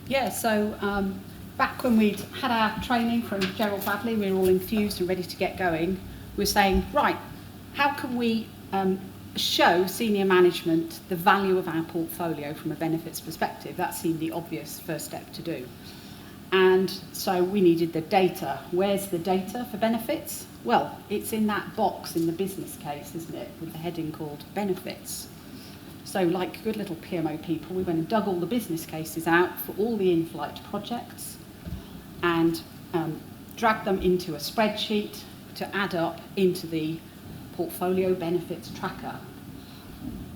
Yeah, so back when we'd had our training from Gerald Badley, we were all infused and ready to get going. We were saying, right, how can we show senior management the value of our portfolio from a benefits perspective? That seemed the obvious first step to do. And so we needed the data. Where's the data for benefits? Well, it's in that box in the business case, isn't it, with the heading called benefits. So like good little PMO people, we went and dug all the business cases out for all the in-flight projects and dragged them into a spreadsheet to add up into the portfolio benefits tracker.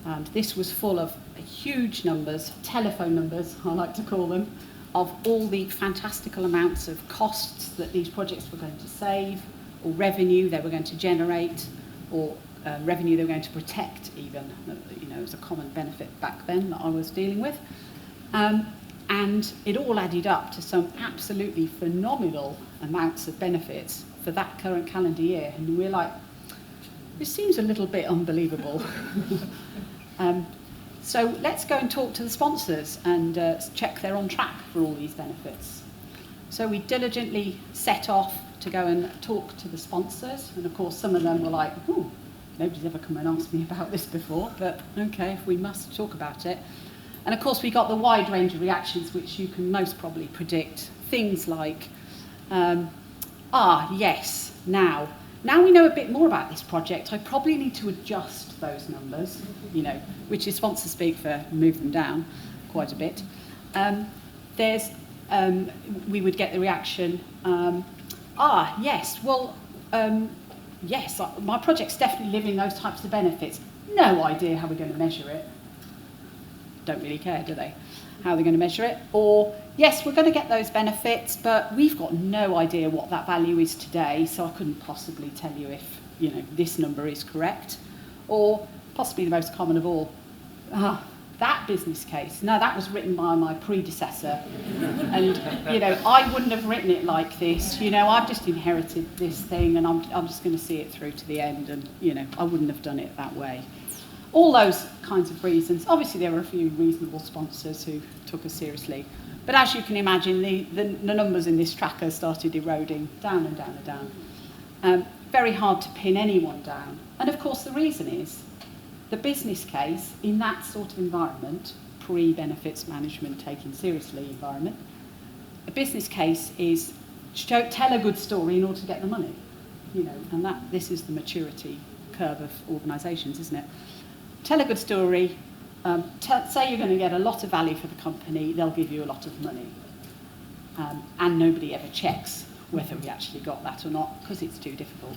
And this was full of huge numbers, telephone numbers, I like to call them, of all the fantastical amounts of costs that these projects were going to save, or revenue they were going to generate, or revenue they were going to protect even. You know, it was a common benefit back then that I was dealing with. And it all added up to some absolutely phenomenal amounts of benefits for that current calendar year. And we're like, this seems a little bit unbelievable. So let's go and talk to the sponsors and check they're on track for all these benefits. So we diligently set off to go and talk to the sponsors. And of course, some of them were like, oh, nobody's ever come and asked me about this before, but okay, if we must talk about it. And of course, we got the wide range of reactions, which you can most probably predict. Things like, yes, now we know a bit more about this project, I probably need to adjust those numbers, you know, which is sponsor speak for move them down quite a bit. We would get the reaction, yes, well, yes, my project's definitely living those types of benefits. No idea how we're going to measure it. Don't really care, do they? How they're going to measure it? Or, yes, we're going to get those benefits, but we've got no idea what that value is today, so I couldn't possibly tell you if, you know, this number is correct. Or, possibly the most common of all, that business case, no, that was written by my predecessor. And, you know, I wouldn't have written it like this. You know, I've just inherited this thing and I'm just going to see it through to the end and, you know, I wouldn't have done it that way. All those kinds of reasons. Obviously, there were a few reasonable sponsors who took us seriously. But as you can imagine, the numbers in this tracker started eroding down and down and down. Very hard to pin anyone down. And of course, the reason is the business case in that sort of environment, pre-benefits management taken seriously environment, a business case is tell a good story in order to get the money. You know, and this is the maturity curve of organisations, isn't it? Tell a good story, say you're going to get a lot of value for the company, they'll give you a lot of money. And nobody ever checks whether we actually got that or not, because it's too difficult.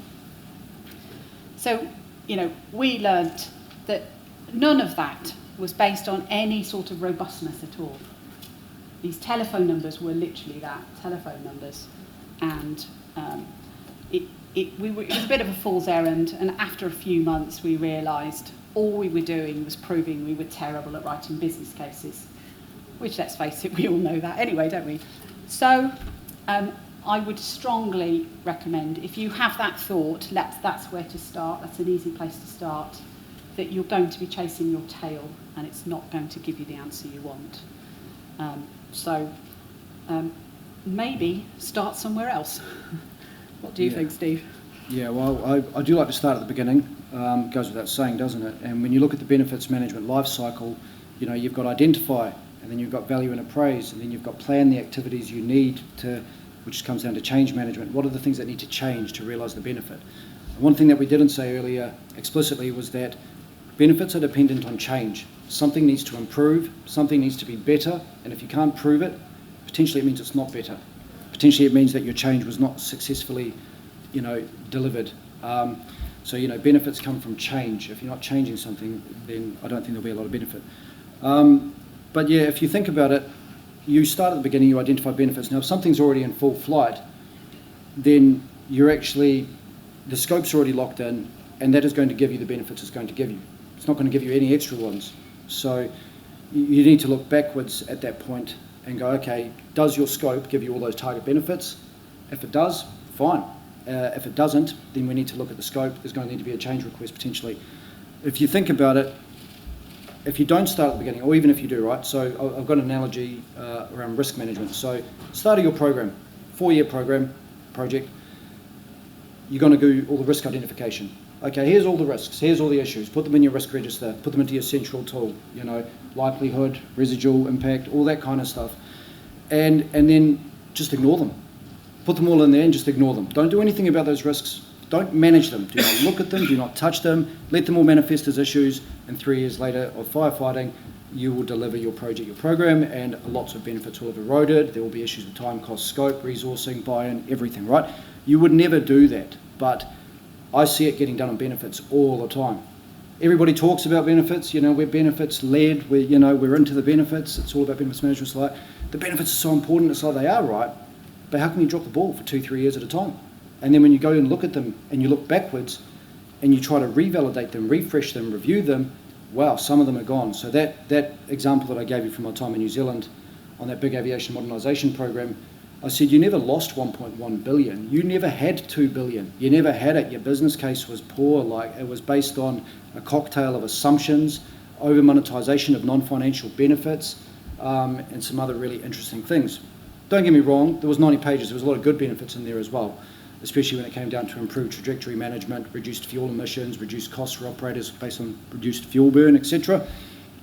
So, you know, we learnt that none of that was based on any sort of robustness at all. These telephone numbers were literally that, telephone numbers. And it was a bit of a fool's errand, and after a few months we realised all we were doing was proving we were terrible at writing business cases, which, let's face it, we all know that anyway, don't we? So I would strongly recommend, if you have that thought, that's where to start, that's an easy place to start, that you're going to be chasing your tail and it's not going to give you the answer you want. Maybe start somewhere else. What do you think, Steve? Yeah, well, I do like to start at the beginning. Goes without saying, doesn't it? And when you look at the benefits management life cycle, you know, you've got identify, and then you've got value and appraise, and then you've got plan the activities you need to, which comes down to change management. What are the things that need to change to realise the benefit? And one thing that we didn't say earlier explicitly was that benefits are dependent on change. Something needs to improve, something needs to be better, and if you can't prove it, potentially it means it's not better. Potentially it means that your change was not successfully, you know, delivered. So, you know, benefits come from change. If you're not changing something, then I don't think there'll be a lot of benefit. But yeah, if you think about it, you start at the beginning, you identify benefits. Now, if something's already in full flight, then you're actually, the scope's already locked in, and that is going to give you the benefits it's going to give you. It's not going to give you any extra ones. So you need to look backwards at that point and go, okay, does your scope give you all those target benefits? If it does, fine. If it doesn't, then we need to look at the scope. There's going to need to be a change request potentially. if you think about it, if you don't start at the beginning, or even if you do, right? So I've got an analogy around risk management. So start of your program, 4-year program, project, you're going to do all the risk identification. Okay, here's all the risks, here's all the issues, put them in your risk register, put them into your central tool, you know, likelihood, residual impact, all that kind of stuff. And then just ignore them. Put them all in there and just ignore them. Don't do anything about those risks. Don't manage them. Do not look at them, do not touch them, let them all manifest as issues, and 3 years later of firefighting, you will deliver your project, your program, and lots of benefits will have eroded. There will be issues with time, cost, scope, resourcing, buy-in, everything, right? You would never do that, but I see it getting done on benefits all the time. Everybody talks about benefits, you know, we're benefits led, we're into the benefits, it's all about benefits management. It's like, the benefits are so important, it's like they are, right? But how can you drop the ball for 2-3 years at a time? And then when you go and look at them and you look backwards and you try to revalidate them, refresh them, review them, wow, some of them are gone. So that example that I gave you from my time in New Zealand on that big aviation modernisation program, I said, you never lost 1.1 billion. You never had 2 billion. You never had it. Your business case was poor. Like, it was based on a cocktail of assumptions, over monetization of non-financial benefits, and some other really interesting things. Don't get me wrong, there was 90 pages. There was a lot of good benefits in there as well, especially when it came down to improved trajectory management, reduced fuel emissions, reduced costs for operators based on reduced fuel burn, etc.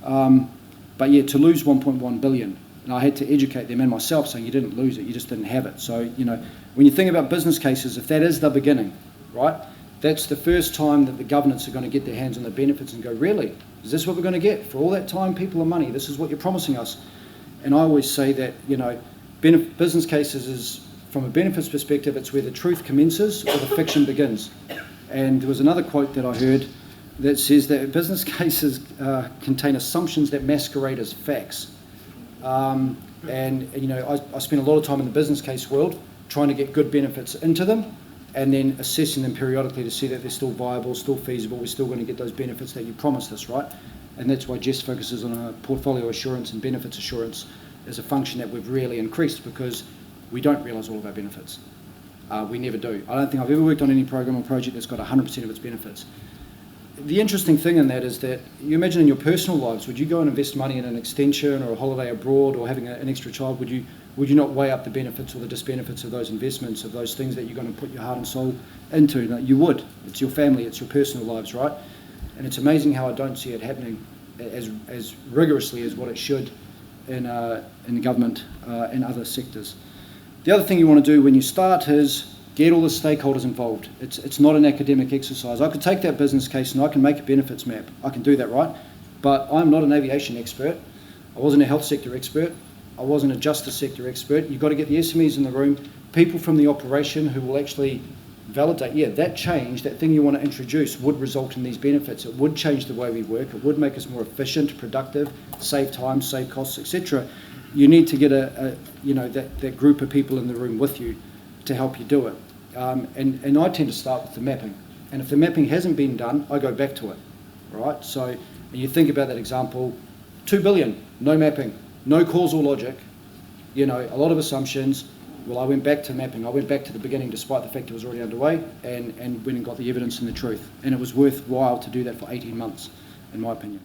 But yeah, to lose 1.1 billion, and I had to educate them and myself saying you didn't lose it, you just didn't have it. So, you know, when you think about business cases, if that is the beginning, right, that's the first time that the governments are going to get their hands on the benefits and go, really, is this what we're going to get? For all that time, people, and money, this is what you're promising us. And I always say that, you know, business cases is, from a benefits perspective, it's where the truth commences or the fiction begins. And there was another quote that I heard that says that business cases contain assumptions that masquerade as facts. And you know, I spend a lot of time in the business case world trying to get good benefits into them and then assessing them periodically to see that they're still viable, still feasible, we're still going to get those benefits that you promised us, right? And that's why Jess focuses on a portfolio assurance and benefits assurance as a function that we've really increased, because we don't realise all of our benefits. We never do. I don't think I've ever worked on any program or project that's got 100% of its benefits. The interesting thing in that is that you imagine in your personal lives, would you go and invest money in an extension or a holiday abroad or having an extra child? Would you not weigh up the benefits or the disbenefits of those investments, of those things that you're going to put your heart and soul into? No, you would. It's your family, it's your personal lives, right? And it's amazing how I don't see it happening as rigorously as what it should in government and other sectors. The other thing you want to do when you start is get all the stakeholders involved. It's not an academic exercise. I could take that business case and I can make a benefits map. I can do that, right? But I'm not an aviation expert. I wasn't a health sector expert. I wasn't a justice sector expert. You've got to get the SMEs in the room, people from the operation who will actually validate, yeah, that change, that thing you want to introduce would result in these benefits. It would change the way we work. It would make us more efficient, productive, save time, save costs, etc. You need to get that group of people in the room with you to help you do it. And I tend to start with the mapping. And if the mapping hasn't been done, I go back to it, right? So when you think about that example, 2 billion, no mapping, no causal logic, you know, a lot of assumptions. Well, I went back to mapping. I went back to the beginning despite the fact it was already underway and went and got the evidence and the truth. And it was worthwhile to do that for 18 months, in my opinion.